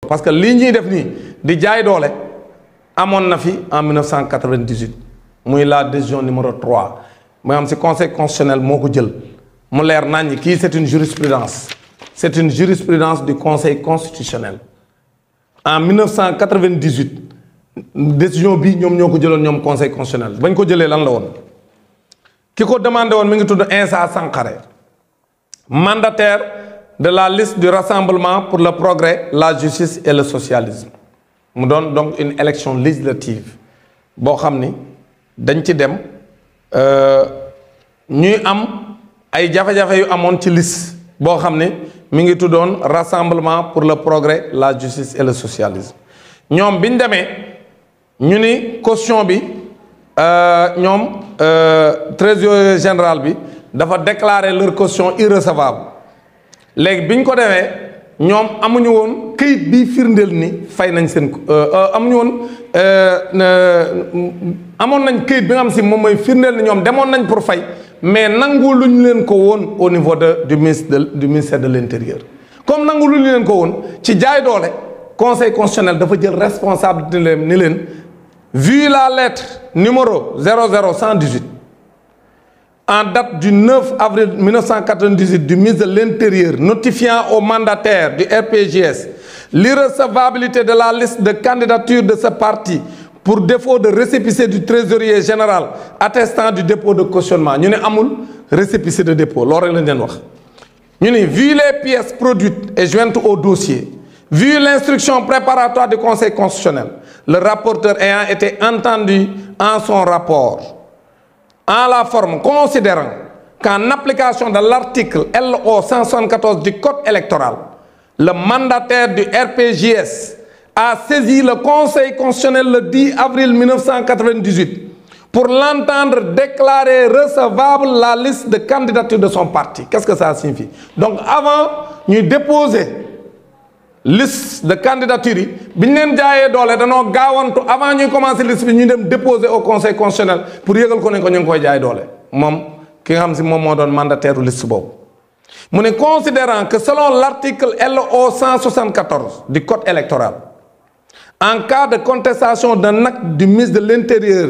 parce que lii ñuy def nii di jaay doole amoon na fi en 1998 muy la décision numéro 3 mooy am si conseil constitutionnel moo ko jël mu leer nañ kii c'est une jurisprudence du conseil constitutionnel en 1998 décision bi ñoom ñoo ko jëloon ñoom conseil constitutionnel bañ ko jëlee lan la woon ki ko demandé woon mi ngi tudd Insa Sankaré mandataire de la liste du Rassemblement pour le progrès, la justice et le socialisme mu doon donc une élection législative boo xam ni dañ ci dem ñuy am ay jafe-jafe yu amoon ci liste boo xam ne mi ngi tuddoon Rassemblement pour le progrès, la justice et le socialisme ñoom bi ñu demee ñu ni caution bi ñoom trésorier général bi dafa déclarer leur caution irrecevable léegi bi ñu ko demee ñoom amuñu woon këyit bi firndeel ni fay nañ seen amuñu woon amoon nañ këyit bi nga xam si moom mooy firndeel ni ñoom demoon nañ pour fay mais nangu luñ leen ko woon au niveau du ministère de l'intérieur comme nangu luñ leen ko woon ci jaay doole conseil constitutionnel dafa jël responsabilité ni leen vu la lettre numéro 00118 en date du 9 avril 1998 du ministre de l'Intérieur notifiant aux mandataires du RPJS l'irrecevabilité de la liste de candidature de ce parti pour défaut de récépissé du trésorier général attestant du dépôt de cautionnement ñu ne amul récépissé de dépôt loolu rek lañ leen wax ñu ne vu les pièces produites et jointes au dossier vu l'instruction préparatoire du Conseil constitutionnel le rapporteur ayant été entendu en son rapport en la forme considérant qu'en application de l'article LO 174 du Code électoral, le mandataire du RPJS a saisi le Conseil constitutionnel le 10 avril 1998 pour l'entendre déclarer recevable la liste de candidature de son parti. Qu'est-ce que ça signifie? Donc avant, nous déposer liste de candidature yi bi ñu leen jaayee doole danoo gaawantu avant ñuy commencer liste bi ñu dem déposer au conseil constitutionnel pour yëgal ko ne ko ñu ngi koy jaay doole moom ki nga xam si moom moo doon mandataire liste boobu mu ne considérant que selon l'article LO 174 du code électoral en cas de contestation d'un acte du ministre de l'Intérieur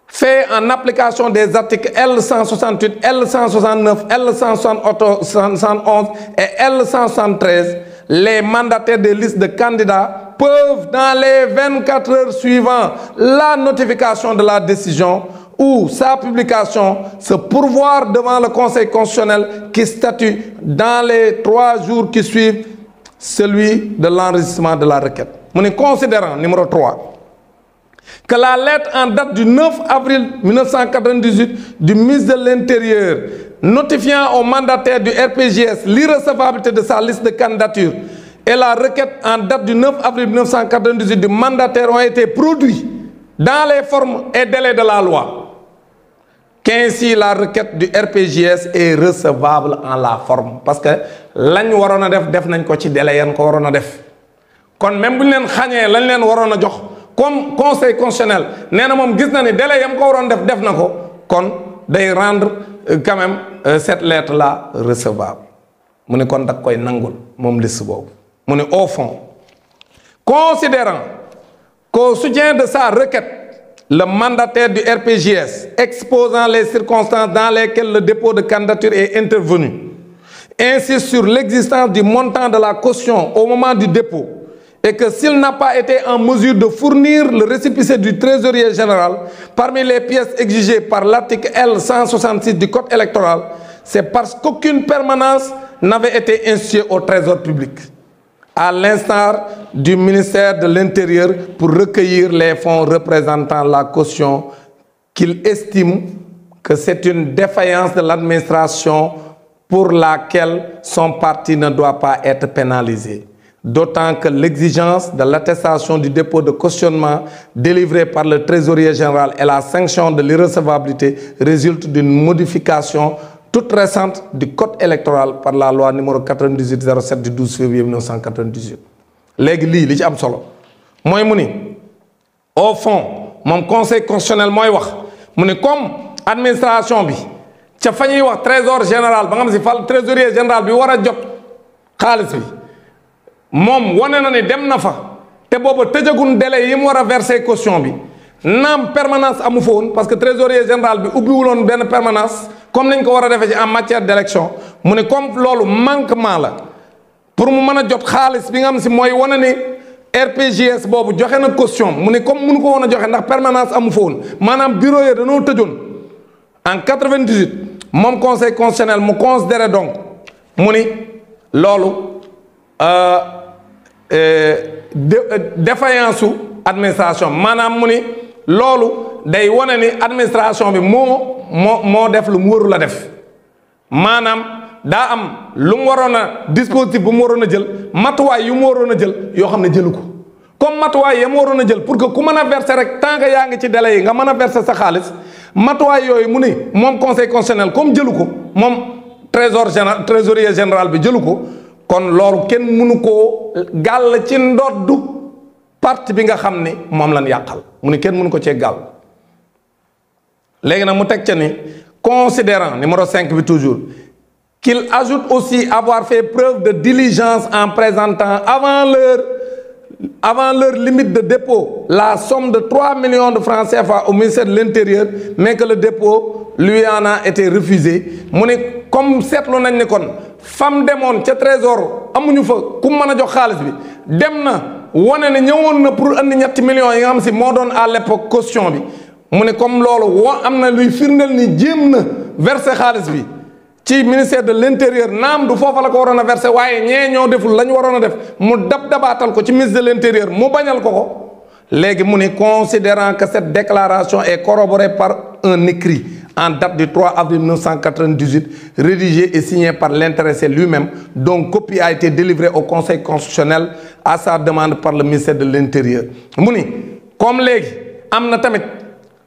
fait en application des articles L 168 L 169 L 171 et L 173 les mandataires des listes de candidats peuvent, dans les 24 heures suivant la notification de la décision ou sa publication, se pourvoir devant le Conseil constitutionnel qui statue dans les 3 jours qui suivent celui de l'enregistrement de la requête. Nous considérant, numéro 3, que la lettre en date du 9 avril 1998 du ministre de l'Intérieur notifiant au mandataire du RPJS l'irrecevabilité de sa liste de candidature et la requête en date du 9 avril 1998 du mandataire ont été produits dans les formes et délais de la loi, qu'ainsi la requête du RPJS est recevable en la forme. Parce que lañ waroon a def nañ ko ci délai yan ko waroon a def kon même bu ñu leen xañee lañ leen waroon a jox comme conseil constitutionnel nee na moom gis na ni délai yam ko waroon def na ko kon day rendre quand même cette lettre là recevable mu ne kon da koy nangul moom liste boobu mu ne au fond considérant qu'au soutien de sa requête le mandataire du RPJS exposant les circonstances dans lesquelles le dépôt de candidature est intervenu insiste sur l'existence du montant de la caution au moment du dépôt et que s'il n'a pas été en mesure de fournir le récépissé du trésorier général parmi les pièces exigées par l'article L 166 du Code électoral, c'est parce qu'aucune permanence n'avait été instituée au Trésor public, à l'instar du ministère de l'Intérieur pour recueillir les fonds représentant la caution qu'il estime que c'est une défaillance de l'administration pour laquelle son parti ne doit pas être pénalisé. D'autant que l'exigence de l'attestation du dépôt de cautionnement délivré par le trésorier général et la sanction de l'irrecevabilité résultent d'une modification toute récente du code électoral par la loi numéro 9807 du 12 février 1998. léegi lii li ci am solo mooy mu ni au fond moom conseil constitutionnel mooy wax mu ni comme administration bi ca fa ñuy wax trésor général ba nga xam si fal trésorier général bi war a jot xaalis bi moom wane na ni dem na fa te booba tëjagun délai yi mu war a verser caution bi naam permanence amu fa woon parce que trésorier général bi ubbiwuloon benn permanence comme nañ ko war a defee ci en matière d'élection mu ne comme loolu manquement la pour mu mën a jot xaalis bi nga xam si mooy wane ni RPJS boobu joxe na caution mu ne comme mënu ko woon a joxe ndax permanence amu fa woon maanaam bureau yi dañoo tëjoon en 98 moom conseil constitutionnel mu considéré donc mu ni loolu défaillance su administration maanaam mu ni loolu day wane ni administration bi moo def lu mu warul a def maanaam daa am lu mu waroon a dispositif bu mu waroon a jël matuwaay yu mu waroon a jël yoo xam ne jëlu ko comme matuwaay ya mu waroon a jël pour que ku mën a verser rek tant que yaa ngi ci délai yi nga mën a verser sa xaalis matuwaay yooyu mu ni moom conseil constitutionnel comme jëlu ko moom trésorier général bi jëlu ko kon loolu kenn mënu koo gàll ci ndoddu parti bi nga xam ni moom lañ yàqal mu ni kenn mënu ko cee gàll léegi nag mu teg ca ni considérant numéro 5 bi toujours qu'il ajoute aussi avoir fait preuve de diligence en présentant avant leur limite de dépôt la somme de 3 millions de francs CFA au ministère de l'Intérieur mais que le dépôt lui en a été refusé mu ne comme seetlu nañ ni kon fam demoon ca trésor amuñu fa ku mën a jox xaalis bi dem na wane ne ñëwoon na pour andi ñetti millions yi nga xam si moo doon à l'époque caution bi mu ne comme loolu am na luy firndeel ni jéem na verser xaalis bi ci ministère de l'Intérieur naam du foofa la ko waroon a verser waaye ñee ñoo deful la ñu waroon a def mu dabaatal ko ci ministre de l'Intérieur mu bañal ko léegi mu ne considérant que cette déclaration est corroborée par un écrit en date du 3 avril 1998 rédigé et signé par l'intéressé lui-même dont copie a été délivrée au Conseil constitutionnel à sa demande par le ministère de l'Intérieur mu ni comme léegi am na tamit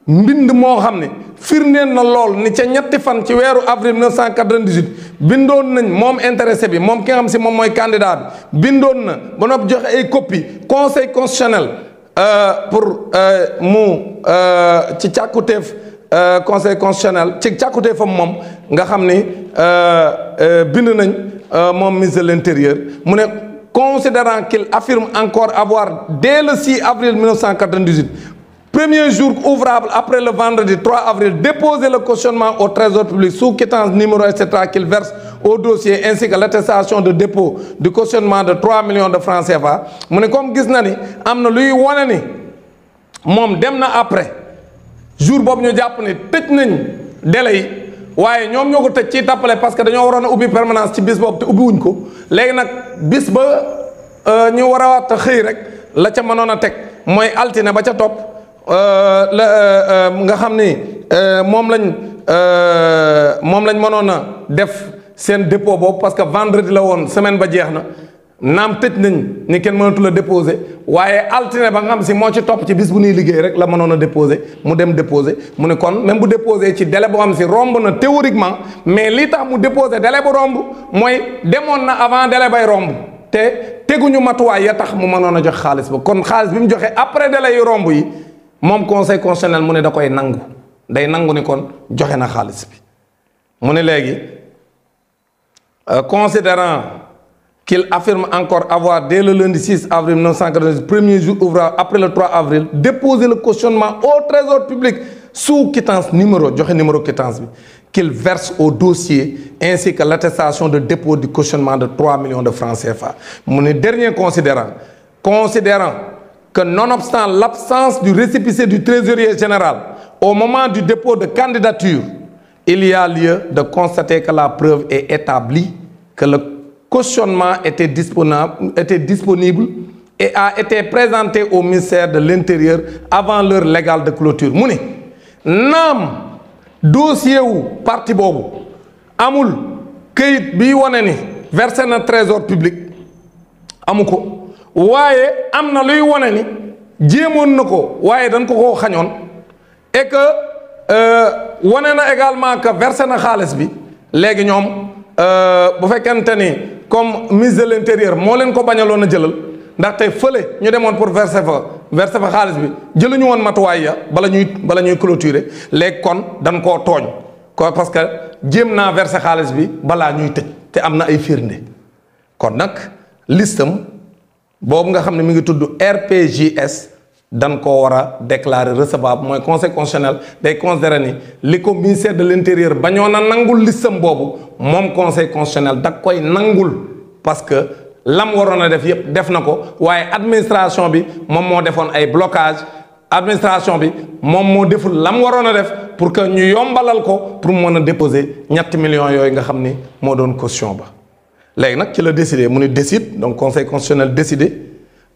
mbind moo xam ne firndeel na lool ni ca ñetti fan ci weeru avril 1998 bindoon nañ moom intéressé bi moom ki nga xam si moom mooy candidat bi bindoon na ba noppi joxe ay copie conseil constitutionnel pour mu ci càkkutéef conseil constitutionnel ci càkkutéefam moom nga xam ni bind nañ moom ministre de l'Intérieur mu ne considérant qu'il affirme encore avoir dès le 6 avril 1998 premier jour ouvrable après le vendredi 3 avril déposer le cautionnement au trésor public sous quittance numéro etc. qu'il verse au dossier ainsi que l'attestation de dépôt du cautionnement de 3 millions de francs CFA mu ne comme gis na ni am na luy wane ni moom dem na après jour boobu ñu jàpp ni tëj nañ délai yi waaye ñoom ñoo ko tëj ci tappale parce que dañoo waroon a ubbi permanence ci bis boobu te ubbi wuñ ko léegi nag bis ba ñu war a waat xëy rek la ca mënoon a teg mooy altine ba ca topp nga xam ni moom lañ mënoon a def seen dépôt boobu parce que vendredi la woon semaine ba jeex na naam tëj nañ ni kenn mënatu la déposer waaye altine ba nga xam si moo ci topp ci bis bu ñuy liggéey rek la mënoon a déposer mu dem déposer mu ne kon même bu déposer ci délai boo xam si romb na théoriquement mais li tax mu déposer délai bu romb mooy demoon na avant délai bay romb te teguñu matuwaay ya tax mu mënoon a jox xaalis ba kon xaalis bi mu joxe après délai yu romb yi moom conseil constitutionnel mu ne da koy nangu day nangu ni kon joxe na xaalis bi mu ne léegi considérant qu'il affirme encore avoir dès le lundi 6 avril 1998 premier jour ouvrable après le 3 avril déposé le cautionnement au trésor public sous quittance numéro joxe numéro quittance bi qu'il verse au dossier ainsi que l'attestation de dépôt du cautionnement de 3 millions de francs CFA mu ne dernier considérant que nonobstant l'absence du récépissé du trésorier général au moment du dépôt de candidature, il y a lieu de constater que la preuve est établie, que le cautionnement était disponible et a été présenté au ministère de l'Intérieur avant l'heure légale de clôture. mu ne naam dossier wu parti boobu amul këyit bi wane ni versé na trésor public amu ko waaye am na luy wane ni jéemoon na ko waaye dañ ko koo xañoon et que wane na également que versé na xaalis bi léegi ñoom bu fekkente ni comme ministre de l'Intérieur moo leen ko bañaloon a jëlal ndaxte fële ñu demoon pour verser fa xaalis bi jëluñu woon matuwaay ya bala ñuy clôturer léegi kon dañ koo tooñ ko parce que jéem naa verser xaalis bi balaa ñuy tëj te am na ay firnde kon nag listam boobu nga xam ne mi ngi tudd RPJS dañ koo war a déclarer recevable mooy conseil constitutionnel day considérer ni li ko ministère de l'intérieur bañoon a nangul listam boobu moom conseil constitutionnel da koy nangul parce que lam waroon a def yépp def na ko waaye administration bi moom moo defoon ay blocage administration bi moom moo deful lam waroon a def pour que ñu yombalal ko pour mu mën a déposer ñetti millions yooyu nga xam ni moo doon caution ba léegi nag ci la décidé mu ni décide donc conseil constitutionnel décidé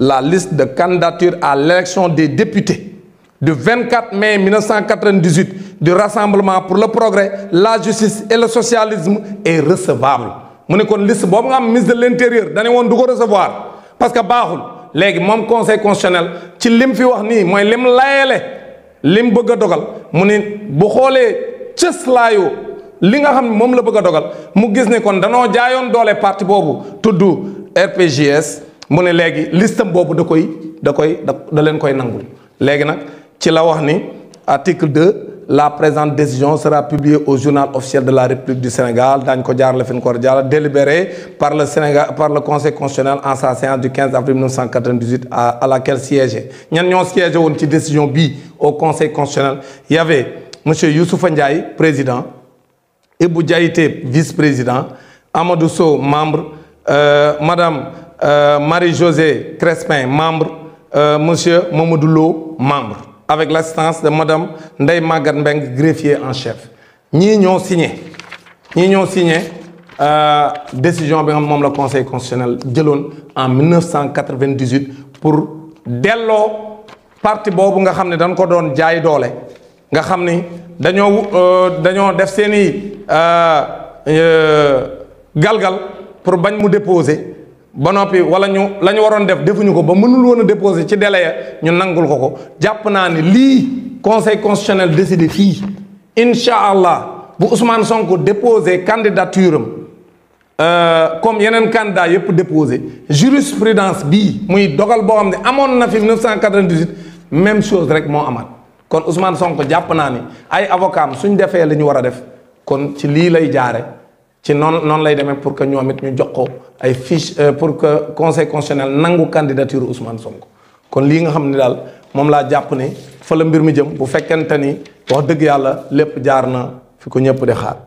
la liste de candidature à l'élection des députés du 24 mai 1998 du Rassemblement pour le progrès, la justice et le socialisme est recevable. mu ne kon liste boobu nga am ministre de l'intérieur dane woon du ko recevoir parce que baaxul léegi moom conseil constitutionnel ci lim fi wax nii mooy lim layele lim bëgg a dogal mu ne bu xoolee cëslaayu li nga xam ne moom la bëgg a dogal mu gis ne kon danoo jaayoon doole parti boobu tudd RPJS mu ne léegi listam boobu da leen koy nangul léegi nag ci la wax ni article 2 la présente décision sera publiée au journal officiel de la République du Sénégal daañu ko jaarale fi ñu ko war a jaarale délibéré par le conseil constitutionnel en sa séance du 15 avril 1998 à laquelle siégeait ñan ñoo siégé woon ci décision bii au conseil constitutionnel il y avait monsieur Youssoufa Ndiaye président Ibou Diaité vice-président Amadou Sow membre madame Marie-Josée Crespin membre monsieur Mamadou Lo membre avec l'assistance de madame Ndeye Maguette Mbengue greffier en chef ñii ñoo signé décision bi nga moom la conseil constitutionnel jëloon en 1998 pour delloo parti boobu nga xam ne dañ ko doon jaay doole nga xam ni dañoo def seeni galgal pour bañ mu déposer ba noppi wala la ñu waroon def defuñu ko ba mënul woon a déposer ci délai ya ñu nangul ko jàpp naa ni lii conseil constitutionnel décidé fii incha allah bu Ousmane Sonko déposé candidature am comme yeneen candidat yëpp déposé jurisprudence bii muy dogal boo xam ne amoon na fi 1998 même chose rek moo amaat kon Ousmane Sonko jàpp naa ni ay avocat am suñ defee li ñu war a def kon ci lii lay jaare ci noonu lay demee pour que ñoom it ñu jox ko ay fiche pour que conseil constitutionnel nangu candidature Ousmane Sonko kon lii nga xam ne daal moom laa jàpp ne fa la mbir mi jëm bu fekkente ni wax dëgg yàlla lépp jaar na fi ko ñëpp di xaar